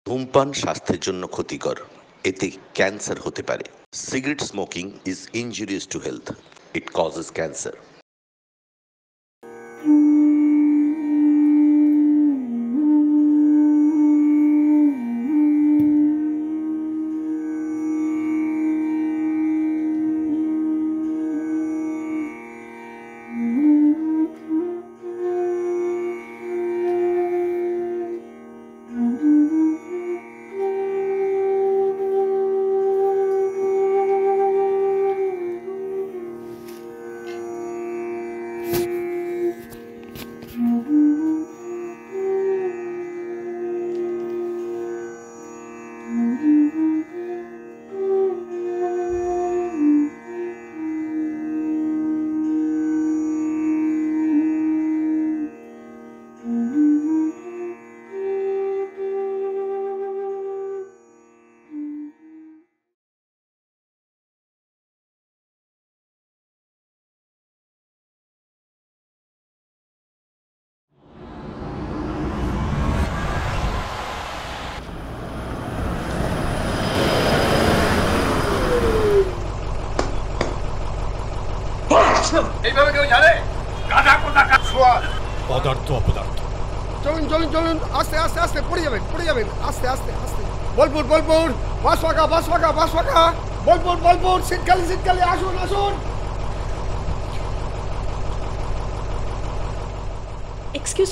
ধূমপান স্বাস্থ্যের জন্য ক্ষতিকর, এতে ক্যান্সার হতে পারে। Cigarette smoking is injurious to health, it causes cancer. এইভাবে কেউ জানে? গাধা কোথা কাছুয়া পদার্থ অপদার্থ। চলুন চলুন চলুন, আস্তে আস্তে আস্তে পড়ে যাবেন আস্তে আস্তে আস্তে। বোলপুর বাস ফাঁকা। বোলপুর শীতকালে আসুন। এক্সকিউজ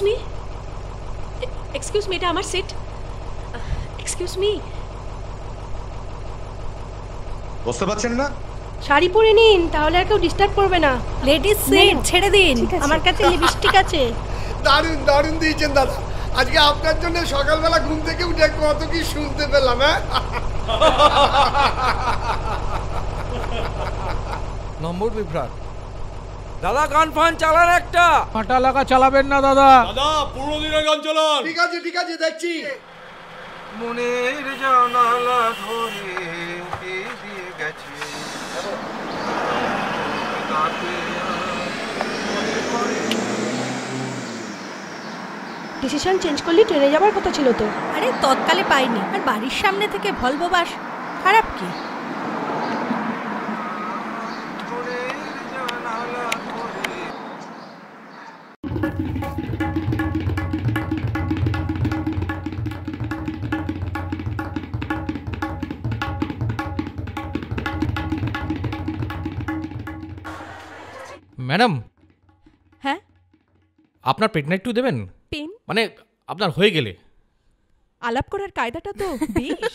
মি, এটা আমার সিট। Excuse me. বুঝতে পারছেন না? শাড়ি পরে নিন, তাহলে আর কেউ ডিস্টার্ব করবে না। লেডিস সিট ছেড়ে দিন, আমার কাছে লিপস্টিক আছে। দারুণ দিয়েছেন দাদা। আজকে আপনার জন্য সকালবেলা ঘুম থেকে উঠে কত কি শুনতে পেলাম। নম্বর বিভ্রাট। দাদা গান ফান চালান একটা। কাঁটা লাগা চালাবেন না দাদা। দাদা পুরো দিনের গান চালান। ঠিক আছে দেখছি। মনের জানালা ধরে দিয়ে গেছে। ডিসিশন চেঞ্জ করলি, ট্রেনে যাবার কথা ছিল তো। আরে তৎকালে পাইনি, আর বাড়ির সামনে থেকে ভলভো বাস খারাপ কি? ম্যাডাম, হ্যাঁ আপনার পেনটা একটু দেবেন? পেন? মানে আপনার হয়ে গেলে। আলাপ করার কায়দাটা তো বেশ।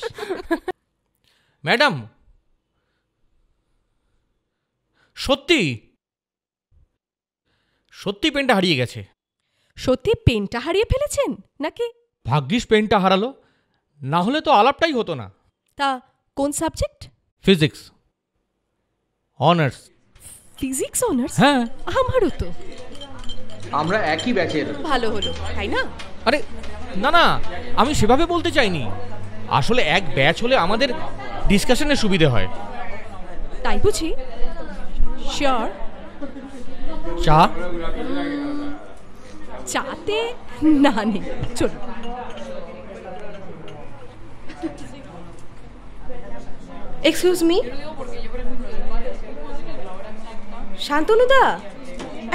ম্যাডাম, সত্যি পেনটা হারিয়ে গেছে। সত্যি পেনটা হারিয়ে ফেলেছেন নাকি? ভাগ্যিস পেনটা হারালো, না হলে তো আলাপটাই হতো না। তা কোন subject? Physics honours. Physics honours? হ্যাঁ, আমারও তো। আমরা একই ব্যাচের। ভালো হলো, তাই না? আরে না, আমি সেভাবে বলতে চাইনি। আসলে এক ব্যাচ হলে আমাদের ডিসকাশনের সুবিধে হয়। তাই বুঝি? শিওর? চা? চাতে না নেই, চলো। এক্সকিউজ মি, শান্তনুদা,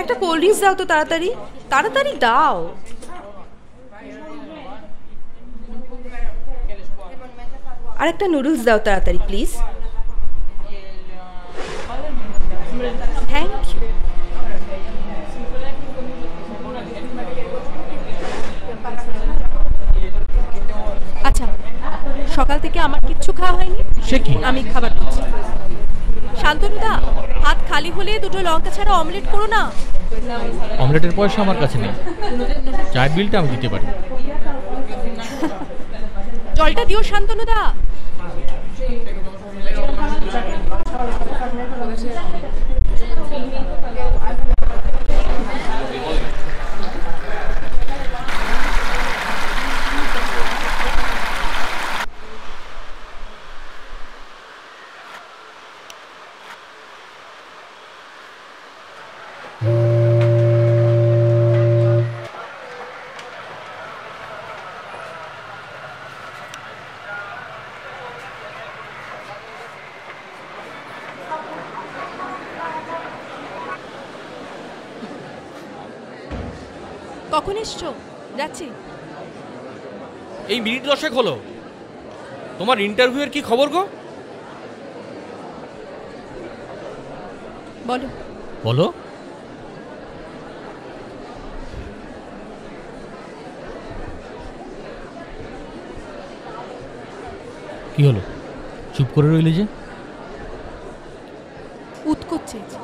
একটা কোল্ড ড্রিঙ্কস দাও তো, তাড়াতাড়ি দাও। আর একটা নুডলস দাও তাড়াতাড়ি প্লিজ। Thank you. আচ্ছা, সকাল থেকে আমার কিচ্ছু খাওয়া হয়নি। সে কি? আমি খাবার দিচ্ছি। শান্তনুদা, হাত খালি হলে দুটো লঙ্কা ছাড়া অমলেট করো না। অমলেটের পয়সা আমার কাছে নেই, চায়ের বিলটা আমি দিতে পারি। জলটা দিও শান্তনুদা। কখন এসছো? যাচ্ছি। এই মিনিট 10 হলো। তোমার ইন্টারভিউয়ের কি খবর গো? বলো। বলো। কি হলো, চুপ করে রইলে যে? উৎকোচ চেয়েছে,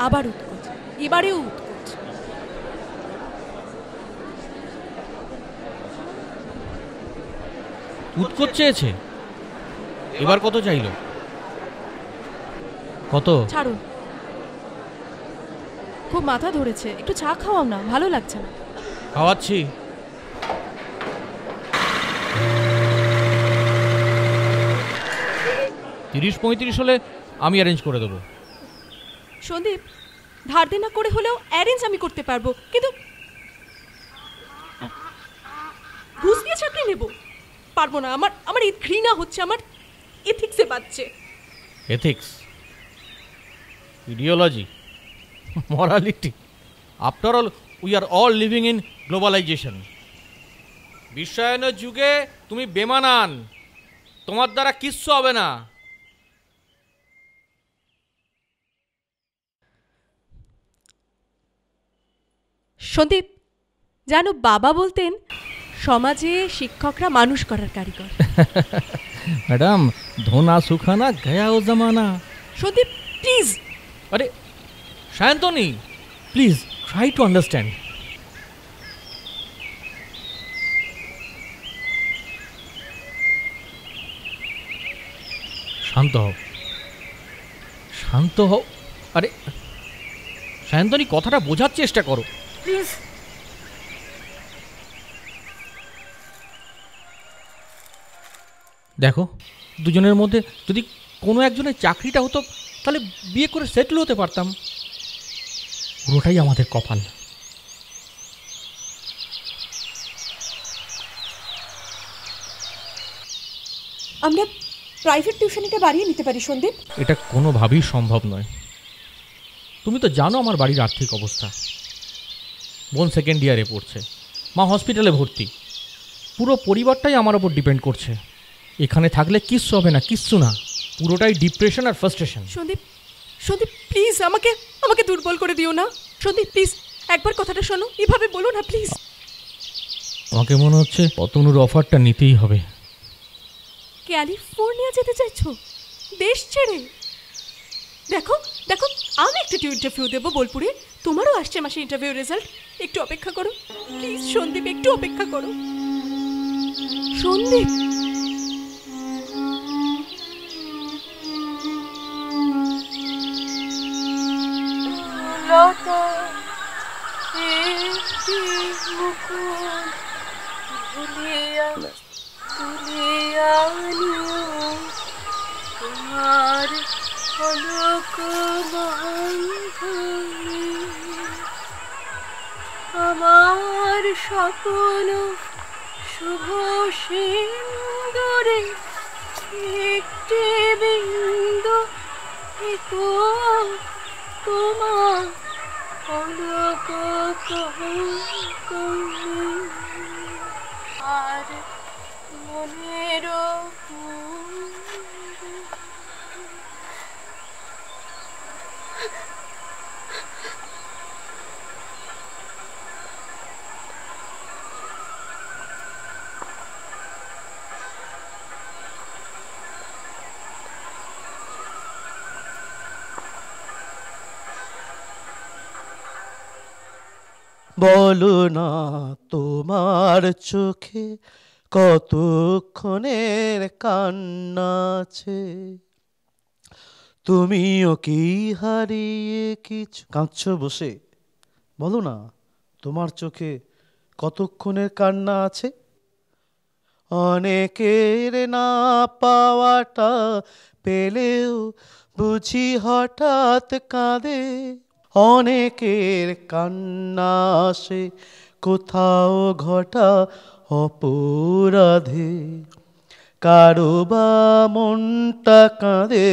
আবার উৎকোচ, এবারেও উৎকোচ। উৎকোচ চেয়েছে? এবার কত চাইলো? কত? ছাড়ুন, খুব মাথা ধরেছে, একটু চা খাওয়াও না, ভালো লাগছে না। খাওয়াচ্ছি। $30-35 হলে আমি অ্যারেঞ্জ করে দেবো। সন্দীপ, ধার দেনা করে হলেও অ্যারেঞ্জ আমি করতে পারবো, কিন্তু ঘুষ দিয়ে চাকরি নেব পারবো না। আমার এই ঘৃণা হচ্ছে, আমার এথিক্সে বাজছে। Ethics, ideology, morality, after all we are all living in globalisation. বিশ্বায়নের যুগে তুমি বেমানান, তোমার দ্বারা কিচ্ছু হবে না। সন্দীপ, জানো বাবা বলতেন সমাজে শিক্ষকরা মানুষ করার কারিগর। ম্যাডাম, ধোনা সুখানা গয়া ও জমানা। সন্দীপ প্লিজ। আরে Sayantani, please try to understand. শান্ত হও, শান্ত হও। আরে সায়ন্তনী, কথাটা বোঝার চেষ্টা করো প্লিজ। দেখো, দুজনের মধ্যে যদি কোনো একজনের চাকরিটা হতো তাহলে বিয়ে করে সেটেল হতে পারতাম। পুরোটাই আমাদের কপাল। আমরা প্রাইভেট টিউশনিটা বাড়িয়ে নিতে পারি সন্দীপ। এটা কোনোভাবেই সম্ভব নয়। তুমি তো জানো আমার বাড়ির আর্থিক অবস্থা। বোন 2nd ইয়ারে পড়ছে, মা হসপিটালে ভর্তি, পুরো পরিবারটাই আমার ওপর ডিপেন্ড করছে। এখানে থাকলে কিচ্ছু হবে না, কিচ্ছু না, পুরোটাই ডিপ্রেশন আর ফ্রাস্ট্রেশন। সন্দীপ, সন্দীপ প্লিজ, আমাকে দুর্বল করে দিও না। সন্দীপ প্লিজ, একবার কথাটা শোনো, এভাবে বলো না প্লিজ। আমাকে মনে হচ্ছে অতনুর অফারটা নিতেই হবে। ক্যালিফোর্নিয়া যেতে চাইছো দেশ ছেড়ে? দেখো দেখো, আমি একটা ইন্টারভিউ দেবো বোলপুরে, তোমারও আসছে মাসে ইন্টারভিউ রেজাল্ট। একটু অপেক্ষা করো প্লিজ সন্দীপ, একটু অপেক্ষা করো সন্দীপ। লতা একটি মুকুল ভুলিয়া তুলিয়া নিও, তোমার পলক বন্ধনে আমার স্বপ্ন শুভ সিন্দুরে একটি বিন্দু একো তোমার পলক কহনে আর মনের বলো না তোমার চোখে কতক্ষণের কান্না আছে, তুমিও কি হারিয়ে কিছু কাঁদছো বসে? বলো না তোমার চোখে কতক্ষণের কান্না আছে। অনেকের না পাওয়াটা পেলেও বুঝি হঠাৎ কাঁদে, অনেকের কান্না আসে কোথাও ঘটা অপরাধে, কারো বা মনটা কাঁদে,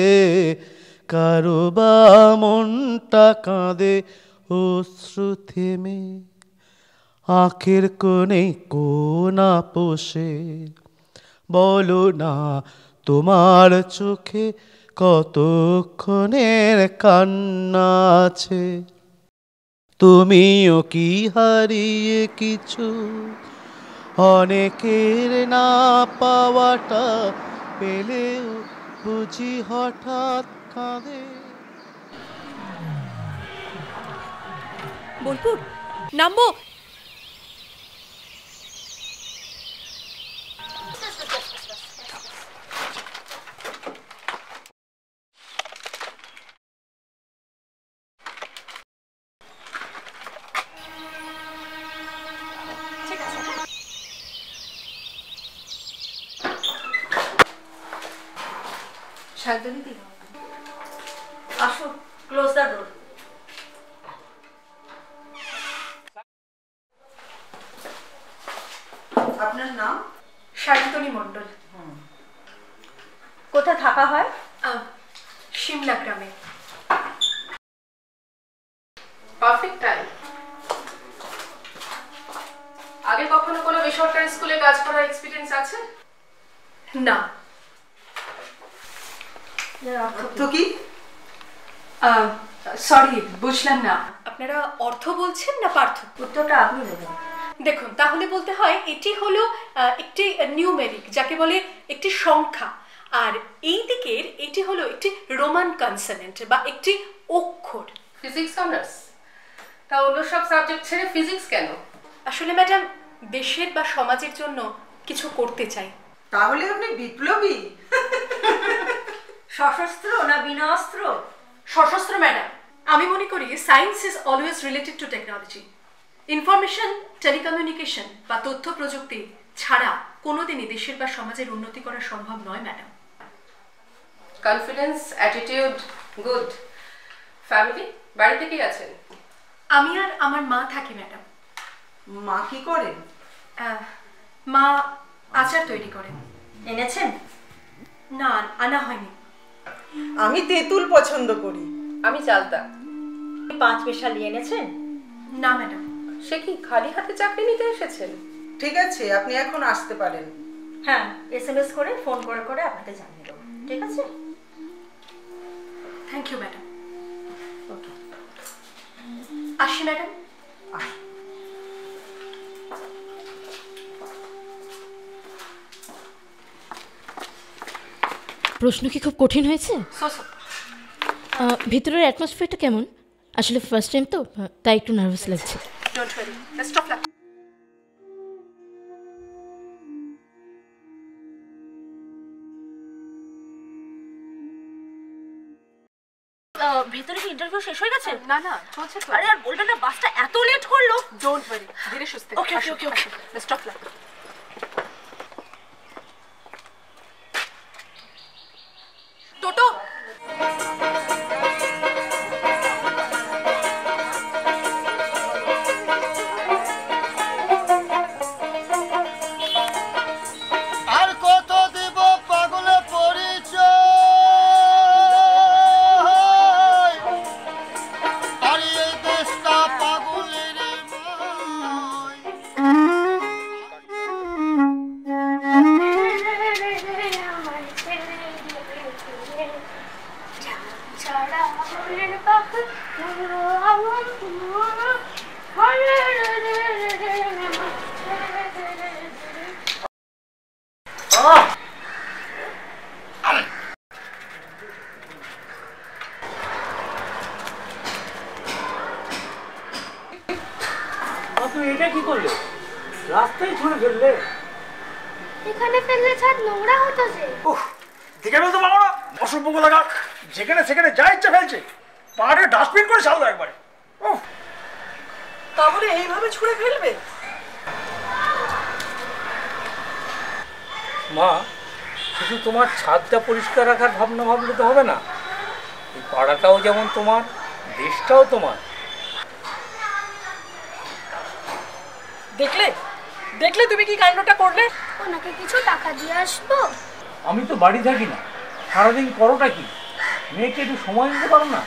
কারো বা মনটা কাঁদে অশ্রু থেমে, আঁখের কোণে কোনা পোষে, বলো না তোমার চোখে কতক্ষণের কান্না আছে। তুমিও কি হারিয়ে কিছু, অনেকের না পাওয়াটা পেলেও বুঝি হঠাৎ কাঁদে। বোলপুর নামবো। শান্তনিদি আসুন, ক্লোজ দ্য ডোর। আপনার নাম? শান্তনী মণ্ডল। কোথায় থাকা হয়? সিমলা গ্রামে। Perfect time. আগে কখনো কোনো বেসরকারি স্কুলে কাজ করার এক্সপিরিয়েন্স আছে? না। তো কি? সরি, বুঝলাম না। আপনারা অর্থ বলছেন না পার্থ? উত্তরটা আপনি দেবেন। দেখুন, তাহলে বলতে হয় এটি হলো একটি নিউমেরিক, যাকে বলে একটি সংখ্যা, আর এই দিকের এটি হলো একটি রোমান কনসোনেন্ট বা একটি অক্ষর। Physics honours? তা অন্য সব সাবজেক্ট ছেড়ে ফিজিক্স কেন? আসলে ম্যাডাম, দেশের বা সমাজের জন্য কিছু করতে চাই। তাহলে আপনি বিপ্লবী? সশস্ত্র না বিনা অস্ত্র? সশস্ত্র ম্যাডাম। আমি মনে করি science is always related to technology. Information, telecommunication বা তথ্য প্রযুক্তি ছাড়া কোনোদিনই দেশের বা সমাজের উন্নতি করা সম্ভব নয় madam. Confidence, attitude, good. Family? বাড়িতে কি আছেন? আমি আর আমার মা থাকি ম্যাডাম। মা কি করেন? মা আচার তৈরি করেন। এনেছেন? না, আনা হয়নি। আমি তেঁতুল পছন্দ করি। আমি চালতা। 5 পয়সা নিয়ে এনেছেন? না ম্যাডাম। সে কি খালি হাতে চাকরি নিতে এসেছেন? ঠিক আছে, আপনি এখন আসতে পারেন। হ্যাঁ, SMS করে ফোন করে আপনাকে জানিয়ে দেবো। ঠিক আছে? Thank you madam. ওকে, আসি ম্যাডাম। প্রশ্ন কি খুব কঠিন হয়েছে? ভিতরের অ্যাটমসফিয়ারটা কেমন? আসলে ফার্স্ট টাইম তো, তাই একটু নার্ভাস লাগছে। Don't worry, best of luck. ভেতরে কি ইন্টারভিউ শেষ হয়ে গেছে? না না, চলছে তো। আরে আর বলবেন না, বাসটা এত লেট করলো। ডোন্ট ওয়ারি, ধীরে সুস্থে। ওকে ওকে ওকে ওকে, বেস্ট অফ লাক। টোটো। আর কত দিব পাগলে পরিচয়, আর এই দেশটা পাগলের এটা কি করলে? রাস্তায় ছুঁড়ে ফেললে? এখানে ফেললে ছাদ নোংরা হতো যে। দেখে ফেলতে পারো না? অসভ্য লাগা, যেখানে সেখানে যা ইচ্ছা ফেলছে। পাহাড়ে ডাস্টবিন করে ছাড়লো একবারে। তাহলে এইভাবে ছুঁড়ে ফেলবে? মা, শুধু তোমার ছাদটা পরিষ্কার রাখার ভাবনা ভাবলে তো হবে না। এই পাড়াটাও যেমন তোমার, দেশটাও তোমার। দেখলে দেখলে তুমি কি কাণ্ডটা করলে? ওনাকে কিছু টাকা দিয়ে আসবো? আমি তো বাড়ি থাকি না, সারাদিন করোটা কি? মেয়েকে একটু সময় দিতে পারো না?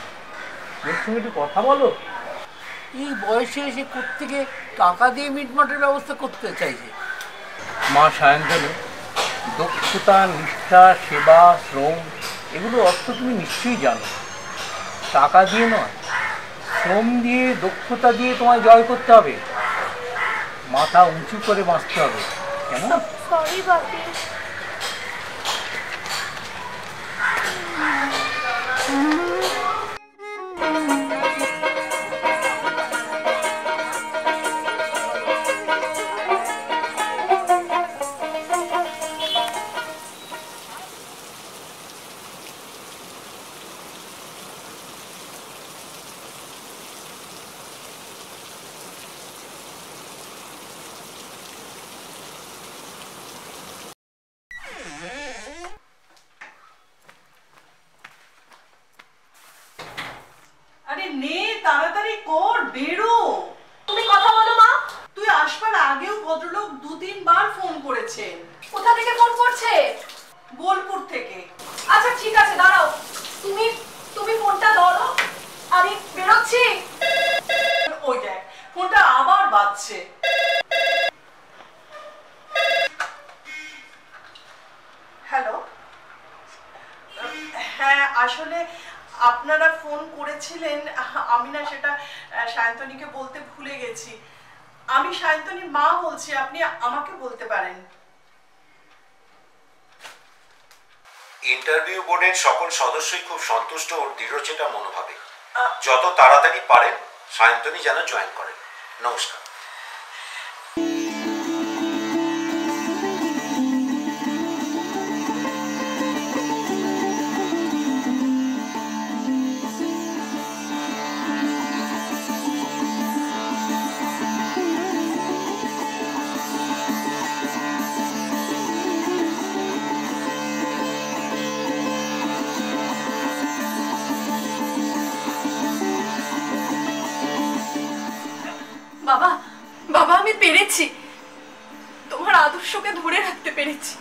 মেয়ের সঙ্গে একটু কথা বলো। এই বয়সে এসে কোত্থেকে টাকা দিয়ে মিটমাটের ব্যবস্থা করতে চাইছে? মা সায়ন্তনী, দক্ষতা, নিষ্ঠা, সেবা, শ্রম এগুলো অর্থ তুমি নিশ্চয়ই জানো। টাকা দিয়ে নয়, শ্রম দিয়ে, দক্ষতা দিয়ে তোমায় জয় করতে হবে। মাথা উঁচু করে বাঁচতে হবে, কেমন? সরি বাপি। আরে নে, তাড়াতাড়ি কর, বেরো। তুমি কথা বলো মা। তুই আসবার আগেও ভদ্রলোক 2-3 বার ফোন করেছেন। কোথা থেকে ফোন করছে? বোলপুর থেকে। আচ্ছা ঠিক আছে, দাঁড়াও। তুমি ফোনটা ধরো, আমি বেরোচ্ছি। ওই দেখ, ফোনটা আবার বাজছে। হ্যালো, হ্যাঁ আসলে আপনারা ফোন করেছিলেন, আমি না সেটা সায়ন্তনীকে বলতে ভুলে গেছি। আমি সায়ন্তনীর মা বলছি, আপনি আমাকে বলতে পারেন। ইন্টারভিউ বোর্ডের সকল সদস্যই খুব সন্তুষ্ট ও দৃঢ়চেতা মনোভাবে। যত তাড়াতাড়ি পারেন সায়ন্তনী যেন জয়েন করেন। নমস্কার। বাবা, আমি পেরেছি। তোমার আদর্শকে ধরে রাখতে পেরেছি।